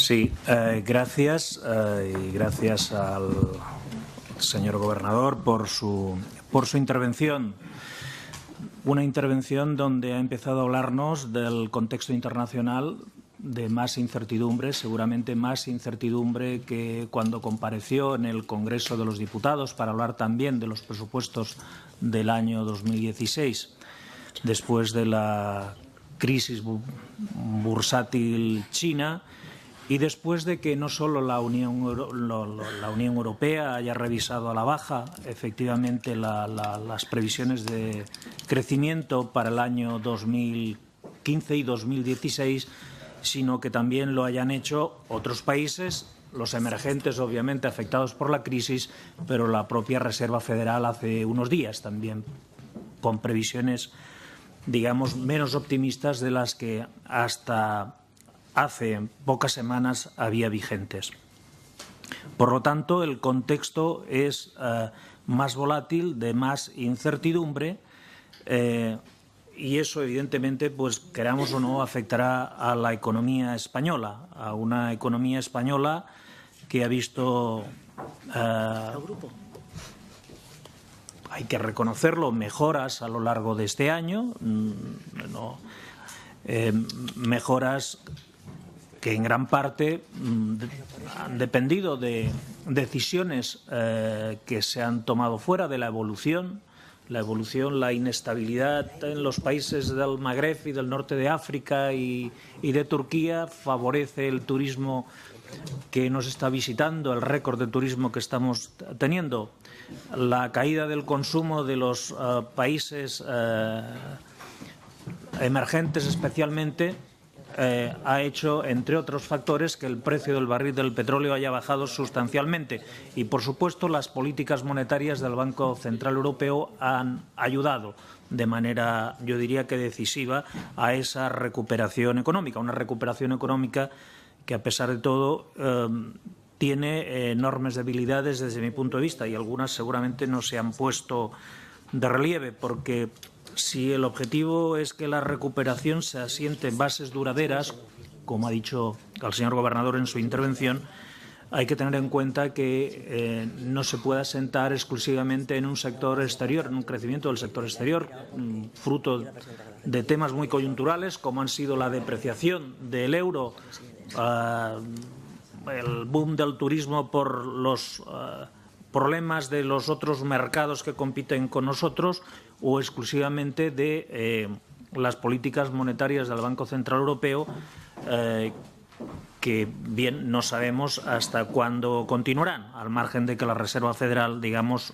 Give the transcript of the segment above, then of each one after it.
Sí, gracias y gracias al señor gobernador por su intervención. Una intervención donde ha empezado a hablarnos del contexto internacional, de más incertidumbre, seguramente más incertidumbre que cuando compareció en el Congreso de los Diputados para hablar también de los presupuestos del año 2016, después de la crisis bursátil china y después de que no solo la Unión Europea haya revisado a la baja efectivamente las previsiones de crecimiento para el año 2015 y 2016, sino que también lo hayan hecho otros países, los emergentes obviamente afectados por la crisis, pero la propia Reserva Federal hace unos días también con previsiones, digamos, menos optimistas de las que hasta hace pocas semanas había vigentes. Por lo tanto, el contexto es más volátil, de más incertidumbre, y eso, evidentemente, pues queramos o no, afectará a la economía española, a una economía española que ha visto, hay que reconocerlo, mejoras a lo largo de este año, mejoras que en gran parte han dependido de decisiones que se han tomado fuera de la evolución, la inestabilidad en los países del Magreb y del norte de África y de Turquía favorece el turismo que nos está visitando, el récord de turismo que estamos teniendo. La caída del consumo de los países emergentes especialmente ha hecho, entre otros factores, que el precio del barril del petróleo haya bajado sustancialmente. Y, por supuesto, las políticas monetarias del Banco Central Europeo han ayudado de manera, yo diría que decisiva, a esa recuperación económica. Una recuperación económica que, a pesar de todo, tiene enormes debilidades desde mi punto de vista, y algunas seguramente no se han puesto de relieve, porque si el objetivo es que la recuperación se asiente en bases duraderas, como ha dicho el señor gobernador en su intervención, hay que tener en cuenta que no se puede asentar exclusivamente en un sector exterior, en un crecimiento del sector exterior, fruto de temas muy coyunturales, como han sido la depreciación del euro, el boom del turismo por los problemas de los otros mercados que compiten con nosotros, o exclusivamente de las políticas monetarias del Banco Central Europeo, que bien no sabemos hasta cuándo continuarán, al margen de que la Reserva Federal, digamos,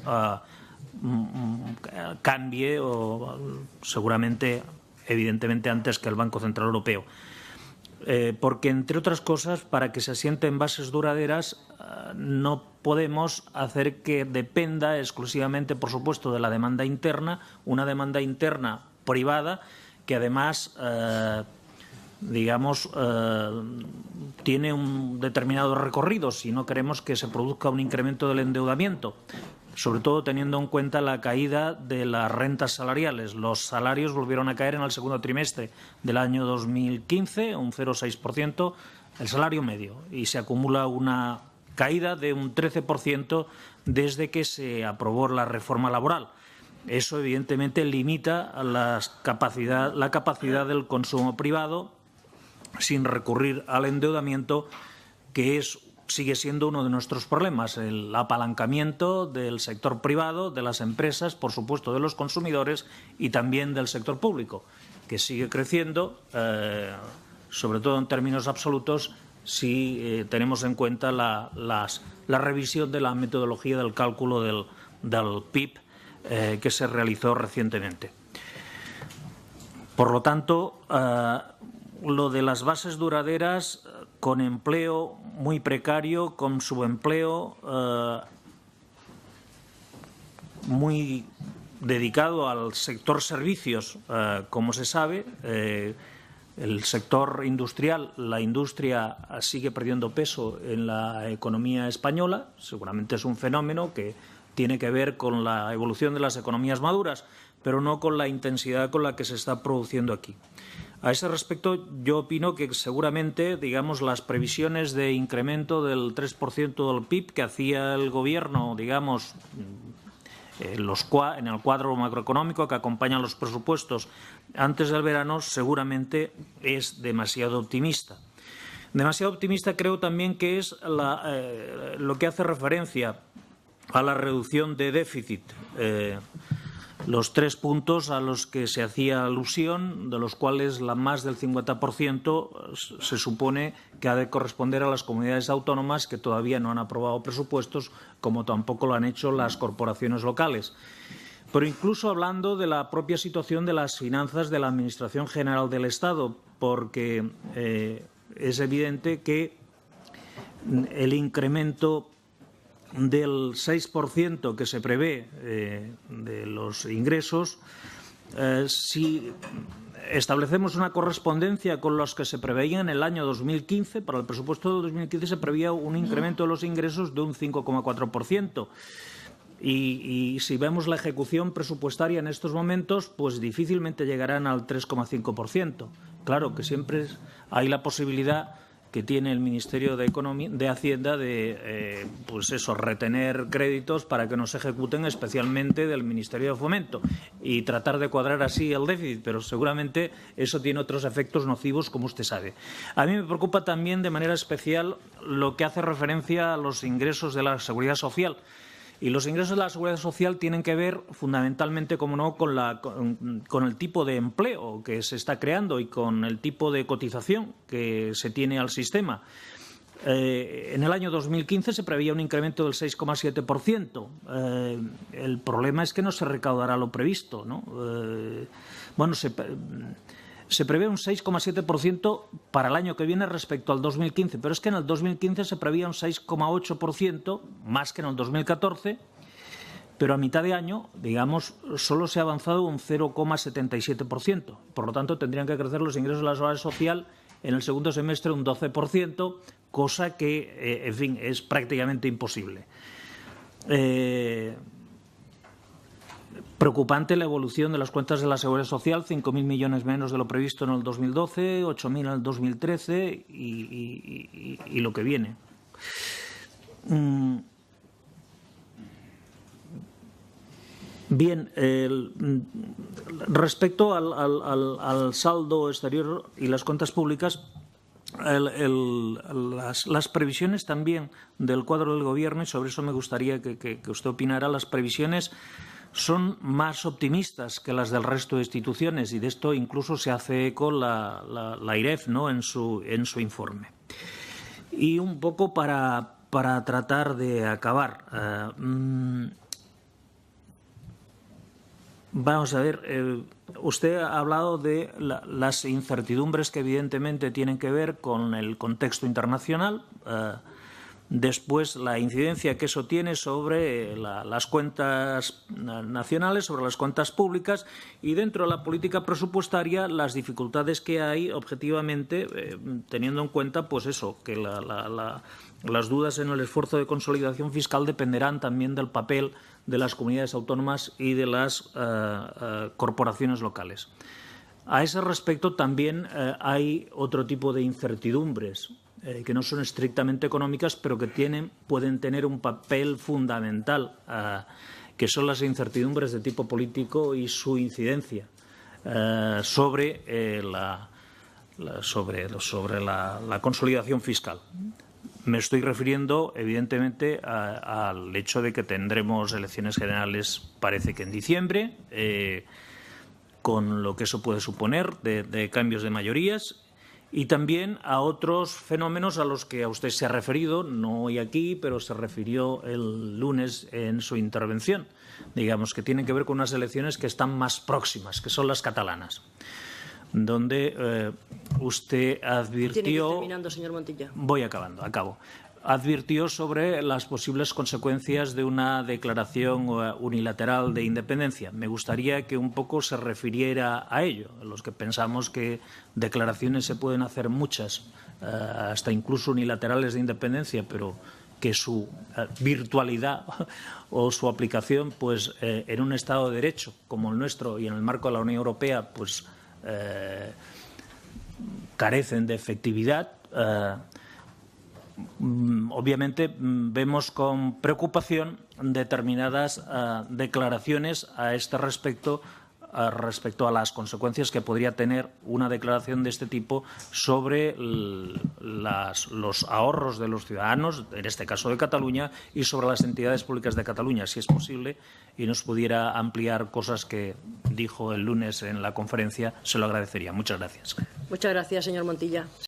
cambie, o seguramente, evidentemente, antes que el Banco Central Europeo. Porque, entre otras cosas, para que se asienten bases duraderas, no podemos hacer que dependa exclusivamente, por supuesto, de la demanda interna, una demanda interna privada que, además, digamos, tiene un determinado recorrido si no queremos que se produzca un incremento del endeudamiento, sobre todo teniendo en cuenta la caída de las rentas salariales. Los salarios volvieron a caer en el segundo trimestre del año 2015, un 0,6%, el salario medio, y se acumula una caída de un 13% desde que se aprobó la reforma laboral. Eso, evidentemente, limita la capacidad del consumo privado sin recurrir al endeudamiento, que sigue siendo uno de nuestros problemas, el apalancamiento del sector privado, de las empresas, por supuesto de los consumidores y también del sector público, que sigue creciendo, sobre todo en términos absolutos, si tenemos en cuenta la revisión de la metodología del cálculo del PIB que se realizó recientemente. Por lo tanto, lo de las bases duraderas, con empleo muy precario, con subempleo muy dedicado al sector servicios, como se sabe, el sector industrial, la industria sigue perdiendo peso en la economía española. Seguramente es un fenómeno que tiene que ver con la evolución de las economías maduras, pero no con la intensidad con la que se está produciendo aquí. A ese respecto, yo opino que seguramente, digamos, las previsiones de incremento del 3% del PIB que hacía el Gobierno, digamos, en el cuadro macroeconómico que acompaña los presupuestos antes del verano, seguramente es demasiado optimista. Demasiado optimista creo también que es lo que hace referencia a la reducción de déficit. Los 3 puntos a los que se hacía alusión, de los cuales la más del 50% se supone que ha de corresponder a las comunidades autónomas que todavía no han aprobado presupuestos, como tampoco lo han hecho las corporaciones locales. Pero incluso hablando de la propia situación de las finanzas de la Administración General del Estado, porque es evidente que el incremento del 6% que se prevé de los ingresos, si establecemos una correspondencia con los que se preveían en el año 2015, para el presupuesto de 2015 se preveía un incremento de los ingresos de un 5,4%. Y si vemos la ejecución presupuestaria en estos momentos, pues difícilmente llegarán al 3,5%. Claro que siempre hay la posibilidad que tiene el Ministerio de Hacienda de retener créditos para que no se ejecuten, especialmente del Ministerio de Fomento, y tratar de cuadrar así el déficit, pero seguramente eso tiene otros efectos nocivos, como usted sabe. A mí me preocupa también de manera especial lo que hace referencia a los ingresos de la Seguridad Social. Y los ingresos de la Seguridad Social tienen que ver fundamentalmente, como no, con el tipo de empleo que se está creando y con el tipo de cotización que se tiene al sistema. En el año 2015 se preveía un incremento del 6,7%. El problema es que no se recaudará lo previsto, ¿no? Se prevé un 6,7% para el año que viene respecto al 2015, pero es que en el 2015 se prevía un 6,8%, más que en el 2014, pero a mitad de año, digamos, solo se ha avanzado un 0,77%. Por lo tanto, tendrían que crecer los ingresos de la Seguridad Social en el segundo semestre un 12%, cosa que, en fin, es prácticamente imposible. Preocupante la evolución de las cuentas de la Seguridad Social, 5.000 millones menos de lo previsto en el 2012, 8.000 en el 2013 y lo que viene. Bien, respecto al saldo exterior y las cuentas públicas, las previsiones también del cuadro del Gobierno, y sobre eso me gustaría que usted opinara, las previsiones son más optimistas que las del resto de instituciones, y de esto incluso se hace eco la AIREF, ¿no?, en su informe. Y un poco para tratar de acabar. Vamos a ver, usted ha hablado de las incertidumbres que evidentemente tienen que ver con el contexto internacional. Después, la incidencia que eso tiene sobre las cuentas nacionales, sobre las cuentas públicas, y dentro de la política presupuestaria las dificultades que hay objetivamente, teniendo en cuenta pues eso, que las dudas en el esfuerzo de consolidación fiscal dependerán también del papel de las comunidades autónomas y de las corporaciones locales. A ese respecto también hay otro tipo de incertidumbres que no son estrictamente económicas, pero que pueden tener un papel fundamental, que son las incertidumbres de tipo político y su incidencia sobre la consolidación fiscal. Me estoy refiriendo, evidentemente, al hecho de que tendremos elecciones generales, parece que en diciembre, con lo que eso puede suponer de cambios de mayorías, y también a otros fenómenos a los que a usted se ha referido, no hoy aquí, pero se refirió el lunes en su intervención, digamos, que tienen que ver con unas elecciones que están más próximas, que son las catalanas, donde usted advirtió... Tiene que ir terminando, señor Montilla. Voy acabo. Advirtió sobre las posibles consecuencias de una declaración unilateral de independencia. Me gustaría que un poco se refiriera a ello, los que pensamos que declaraciones se pueden hacer muchas, hasta incluso unilaterales de independencia, pero que su virtualidad o su aplicación, pues en un Estado de Derecho como el nuestro y en el marco de la Unión Europea, pues carecen de efectividad. Obviamente vemos con preocupación determinadas declaraciones a este respecto a las consecuencias que podría tener una declaración de este tipo sobre los ahorros de los ciudadanos, en este caso de Cataluña, y sobre las entidades públicas de Cataluña, si es posible, y nos pudiera ampliar cosas que dijo el lunes en la conferencia, se lo agradecería. Muchas gracias. Muchas gracias, señor Montilla.